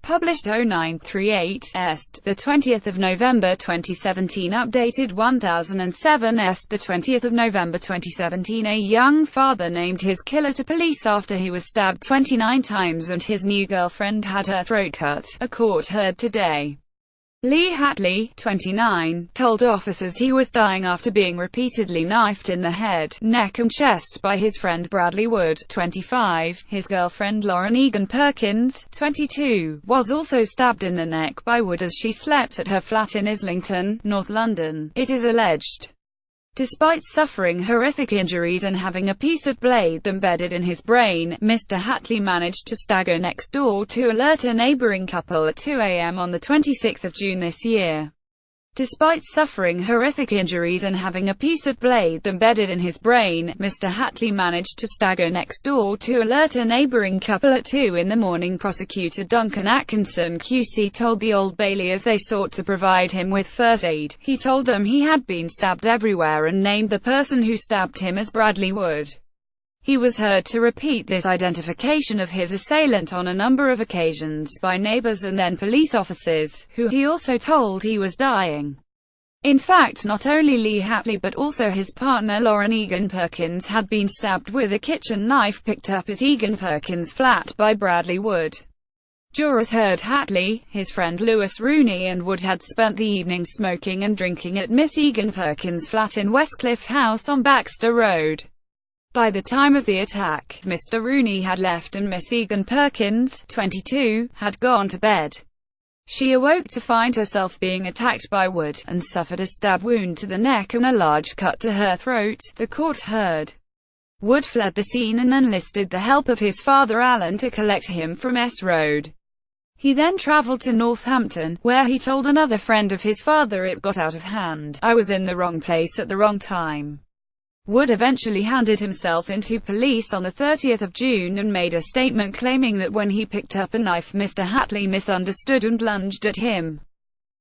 Published 0938 Est, the 20th of November 2017. Updated 1007 Est, the 20th of November 2017. A young father named his killer to police after he was stabbed 29 times and his new girlfriend had her throat cut, a court heard today. Lee Hatley, 29, told officers he was dying after being repeatedly knifed in the head, neck and chest by his friend Bradley Wood, 25. His girlfriend Lauren Egan Perkins, 22, was also stabbed in the neck by Wood as she slept at her flat in Islington, North London, it is alleged. Despite suffering horrific injuries and having a piece of blade embedded in his brain, Mr. Hatley managed to stagger next door to alert a neighbouring couple at 2 a.m. on the 26th of June this year. Despite suffering horrific injuries and having a piece of blade embedded in his brain, Mr. Hatley managed to stagger next door to alert a neighbouring couple at 2 in the morning. Prosecutor Duncan Atkinson QC told the Old Bailey as they sought to provide him with first aid. He told them he had been stabbed everywhere and named the person who stabbed him as Bradley Wood. He was heard to repeat this identification of his assailant on a number of occasions by neighbors and then police officers, who he also told he was dying. In fact, not only Lee Hatley but also his partner Lauren Egan Perkins had been stabbed with a kitchen knife picked up at Egan Perkins' flat by Bradley Wood. Jurors heard Hatley, his friend Lewis Rooney and Wood had spent the evening smoking and drinking at Miss Egan Perkins' flat in Westcliff House on Baxter Road. By the time of the attack, Mr. Rooney had left and Miss Egan Perkins, 22, had gone to bed. She awoke to find herself being attacked by Wood, and suffered a stab wound to the neck and a large cut to her throat, the court heard. Wood fled the scene and enlisted the help of his father Alan to collect him from S Road. He then travelled to Northampton, where he told another friend of his father, "It got out of hand. I was in the wrong place at the wrong time." Wood eventually handed himself into police on the 30th of June and made a statement claiming that when he picked up a knife, Mr. Hatley misunderstood and lunged at him.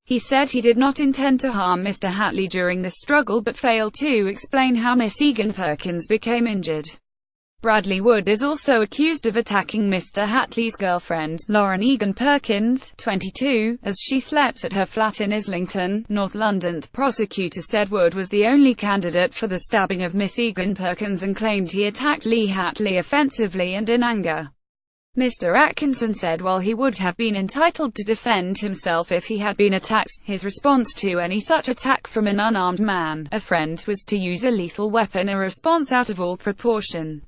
He said he did not intend to harm Mr. Hatley during the struggle but failed to explain how Miss Egan Perkins became injured. Bradley Wood is also accused of attacking Mr. Hatley's girlfriend, Lauren Egan Perkins, 22, as she slept at her flat in Islington, North London. The prosecutor said Wood was the only candidate for the stabbing of Miss Egan Perkins and claimed he attacked Lee Hatley offensively and in anger. Mr. Atkinson said while he would have been entitled to defend himself if he had been attacked, his response to any such attack from an unarmed man, a friend, was to use a lethal weapon, a response out of all proportion.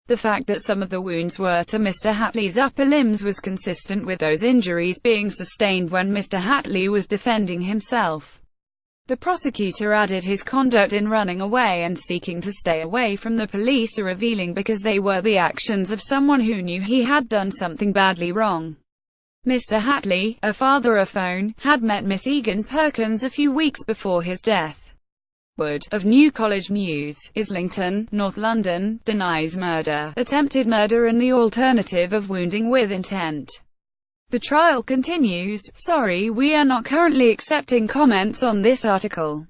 The fact that some of the wounds were to Mr. Hatley's upper limbs was consistent with those injuries being sustained when Mr. Hatley was defending himself. The prosecutor added his conduct in running away and seeking to stay away from the police are revealing because they were the actions of someone who knew he had done something badly wrong. Mr. Hatley, a father of phone, had met Miss Egan Perkins a few weeks before his death. Wood, of New College Mews, Islington, North London, denies murder, attempted murder and the alternative of wounding with intent. The trial continues. Sorry, we are not currently accepting comments on this article.